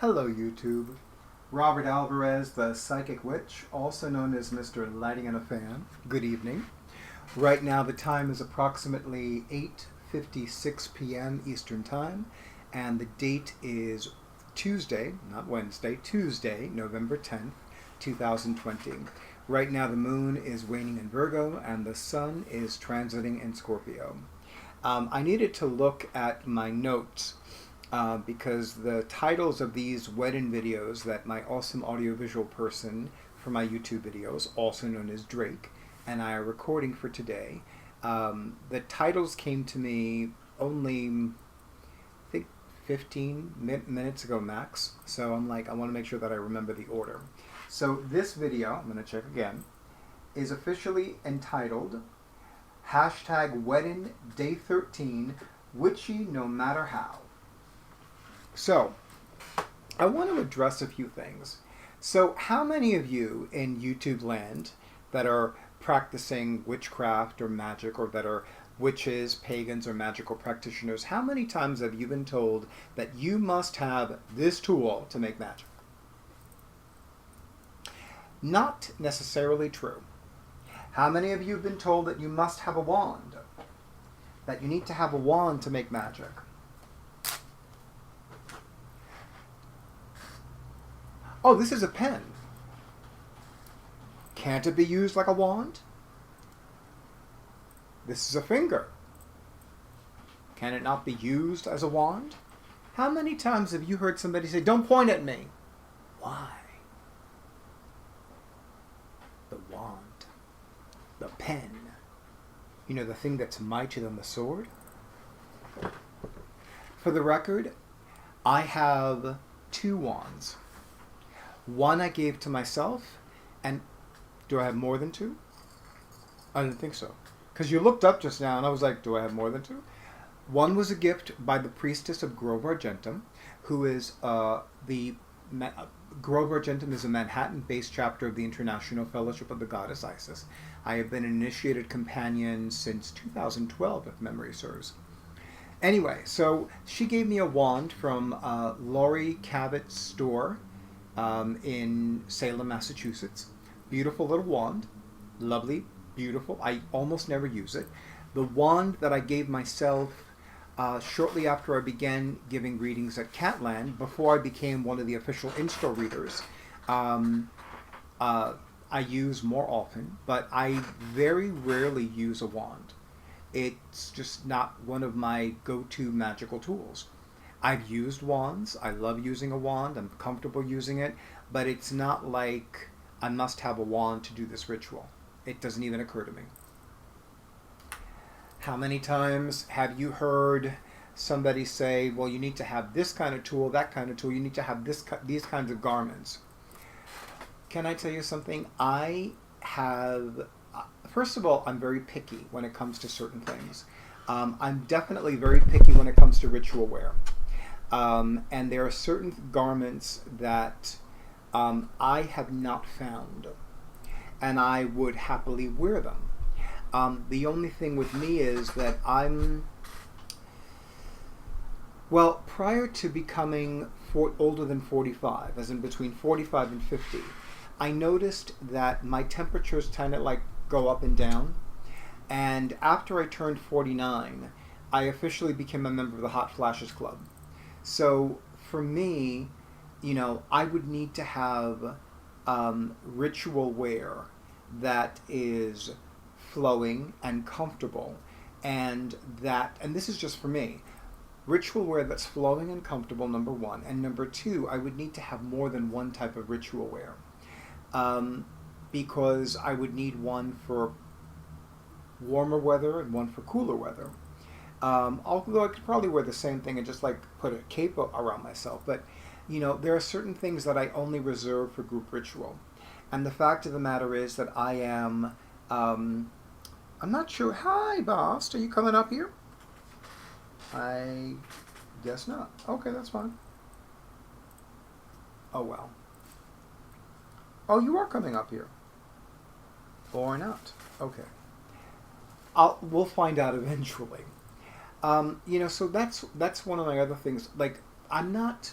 Hello YouTube. Robert Alvarez, the Psychic Witch, also known as Mr. Lighting on a Fan. Good evening. Right now the time is approximately 8:56 p.m. Eastern Time, and the date is Tuesday, not Wednesday, Tuesday, November 10th, 2020. Right now the moon is waning in Virgo and the sun is transiting in Scorpio. I needed to look at my notes because the titles of these WEDIN videos that my awesome audiovisual person for my YouTube videos, also known as Drake, and I are recording for today, the titles came to me only, I think, 15 minutes ago max. So I'm like, I want to make sure that I remember the order. So this video, I'm going to check again, is officially entitled #WEDIN Day 13 Witchy No Matter How. So, I want to address a few things. So, how many of you in YouTube land that are practicing witchcraft or magic, or that are witches, pagans, or magical practitioners, how many times have you been told that you must have this tool to make magic? Not necessarily true. How many of you have been told that you must have a wand? That you need to have a wand to make magic? Oh, this is a pen. Can't it be used like a wand? This is a finger. Can it not be used as a wand? How many times have you heard somebody say, "Don't point at me"? Why? The wand. The pen. You know, the thing that's mightier than the sword? For the record, I have 2 wands. One I gave to myself, and do I have more than 2? I didn't think so. Because you looked up just now, and I was like, do I have more than 2? One was a gift by the priestess of Grove Argentum, who is Grove Argentum is a Manhattan-based chapter of the International Fellowship of the Goddess Isis. I have been an initiated companion since 2012, if memory serves. Anyway, so she gave me a wand from Laurie Cabot's store in Salem, Massachusetts. Beautiful little wand. Lovely, beautiful. I almost never use it. The wand that I gave myself shortly after I began giving readings at Catland, before I became one of the official in-store readers, I use more often, but I very rarely use a wand. It's just not one of my go-to magical tools. I've used wands. I love using a wand. I'm comfortable using it, but it's not like I must have a wand to do this ritual. It doesn't even occur to me. How many times have you heard somebody say, well, you need to have this kind of tool, that kind of tool, you need to have these kinds of garments? Can I tell you something? I have, first of all, I'm very picky when it comes to certain things. I'm definitely very picky when it comes to ritual wear. And there are certain garments that I have not found, and I would happily wear them. The only thing with me is that prior to becoming older than 45, as in between 45 and 50, I noticed that my temperatures tend to like go up and down. And after I turned 49, I officially became a member of the Hot Flashes Club. So for me, you know, I would need to have ritual wear that is flowing and comfortable, and this is just for me, ritual wear that's flowing and comfortable, number 1, and number 2, I would need to have more than one type of ritual wear, because I would need one for warmer weather and one for cooler weather. Although I could probably wear the same thing and just like put a cape around myself. But, you know, there are certain things that I only reserve for group ritual. And the fact of the matter is that I am, I'm not sure. Hi, boss. Are you coming up here? I guess not. Okay, that's fine. Oh, well. Oh, you are coming up here. Or not. Okay. We'll find out eventually. You know, so that's one of my other things. Like, I'm not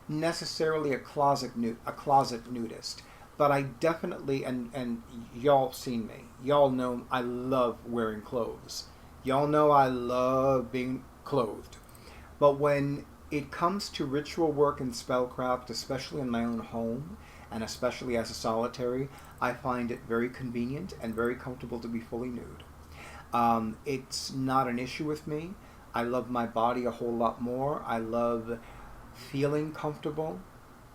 necessarily a closet nudist, but I definitely, and y'all seen me. Y'all know I love wearing clothes. Y'all know I love being clothed. But when it comes to ritual work and spellcraft, especially in my own home, and especially as a solitary, I find it very convenient and very comfortable to be fully nude. It's not an issue with me. I love my body a whole lot more. I love feeling comfortable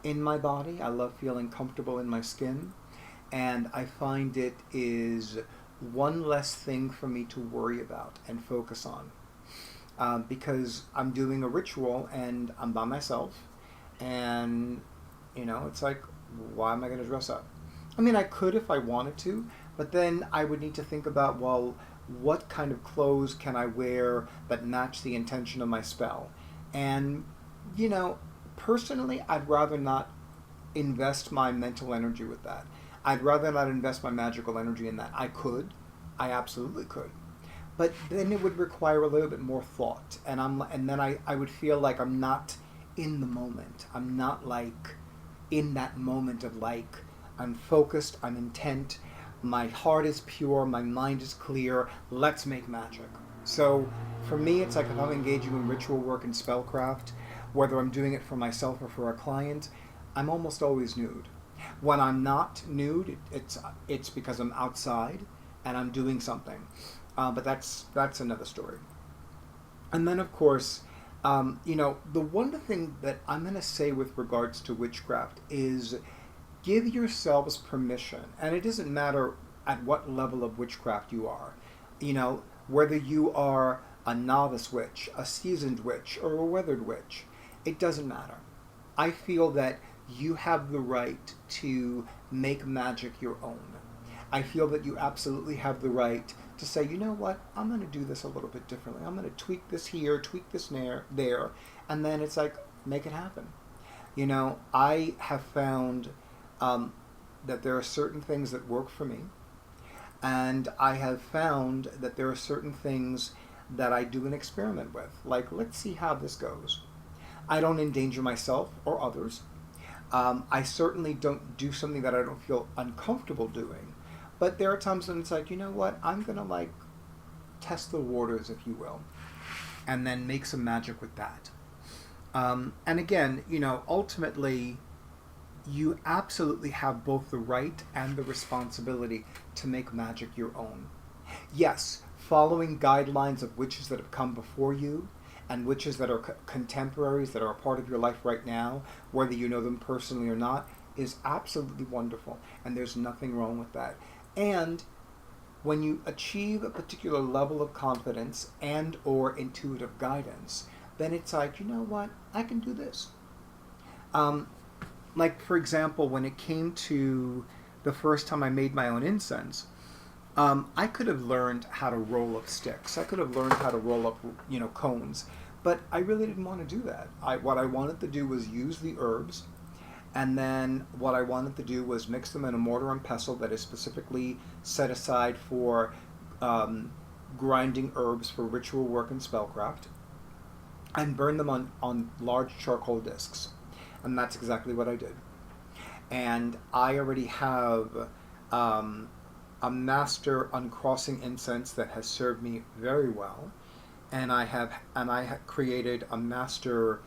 in my body. I love feeling comfortable in my skin. And I find it is one less thing for me to worry about and focus on. Because I'm doing a ritual and I'm by myself. And, it's like, why am I going to dress up? I mean, I could if I wanted to, but then I would need to think about, well, what kind of clothes can I wear that match the intention of my spell? And, personally, I'd rather not invest my mental energy with that. I'd rather not invest my magical energy in that. I absolutely could. But then it would require a little bit more thought. And then I would feel like I'm not in the moment. I'm not like in that moment of like, I'm focused, I'm intent, my heart is pure, my mind is clear, let's make magic. So for me, it's like if I'm engaging in ritual work and spellcraft, whether I'm doing it for myself or for a client, I'm almost always nude. When I'm not nude, it's because I'm outside and I'm doing something. But that's another story. And then, of course, the one thing that I'm going to say with regards to witchcraft is give yourselves permission. And it doesn't matter at what level of witchcraft you are. Whether you are a novice witch, a seasoned witch, or a weathered witch, it doesn't matter. I feel that you have the right to make magic your own. I feel that you absolutely have the right to say, you know what, I'm going to do this a little bit differently. I'm going to tweak this here, tweak this there, and then it's like, make it happen. I have found that there are certain things that work for me, and I have found that there are certain things that I do an experiment with. Like, let's see how this goes. I don't endanger myself or others. I certainly don't do something that I don't feel uncomfortable doing. But there are times when it's like, you know what, I'm going to test the waters, if you will, and then make some magic with that. And again, ultimately, you absolutely have both the right and the responsibility to make magic your own. Yes, following guidelines of witches that have come before you and witches that are contemporaries, that are a part of your life right now, whether you know them personally or not, is absolutely wonderful. And there's nothing wrong with that. And when you achieve a particular level of confidence and or intuitive guidance, then it's like, you know what, I can do this. Like, for example, when it came to the first time I made my own incense, I could have learned how to roll up sticks. I could have learned how to roll up, cones. But I really didn't want to do that. What I wanted to do was use the herbs, and then what I wanted to do was mix them in a mortar and pestle that is specifically set aside for grinding herbs for ritual work and spellcraft, and burn them on large charcoal discs. And that's exactly what I did. And I already have a master uncrossing incense that has served me very well, and I have created a master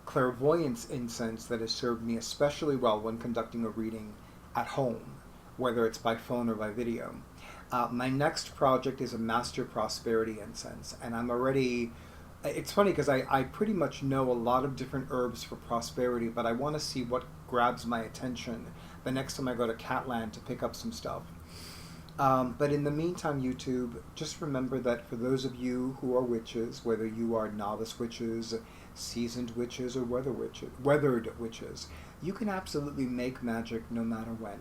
clairvoyance incense that has served me especially well when conducting a reading at home, whether it's by phone or by video. My next project is a master prosperity incense, and I'm already... It's funny because I pretty much know a lot of different herbs for prosperity, but I want to see what grabs my attention the next time I go to Catland to pick up some stuff. But in the meantime, YouTube, just remember that for those of you who are witches, whether you are novice witches, seasoned witches, or weathered witches, you can absolutely make magic no matter when.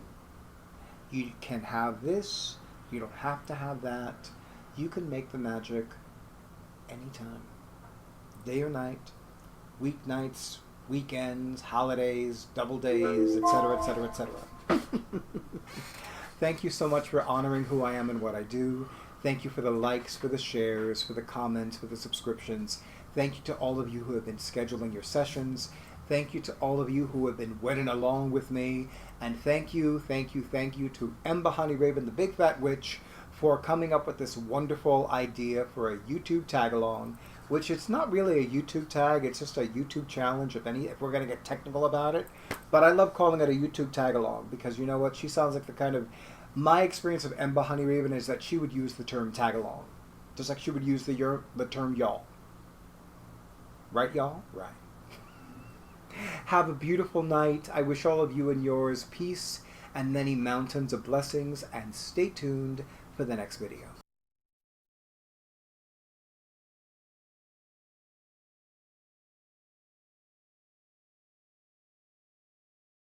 You can have this, you don't have to have that. You can make the magic anytime. Day or night, weeknights, weekends, holidays, double days, etc., etc., etc. Thank you so much for honoring who I am and what I do. Thank you for the likes, for the shares, for the comments, for the subscriptions. Thank you to all of you who have been scheduling your sessions. Thank you to all of you who have been wedding along with me. And thank you to Ember HoneyRaven, the Big Fat Witch, for coming up with this wonderful idea for a YouTube tag-along, which it's not really a YouTube tag, it's just a YouTube challenge, if we're going to get technical about it. But I love calling it a YouTube tag-along because you know what? She sounds like the kind of... My experience of Ember HoneyRaven is that she would use the term tag-along, just like she would use the term y'all. Right, y'all? Right. Have a beautiful night. I wish all of you and yours peace and many mountains of blessings, and stay tuned for the next video.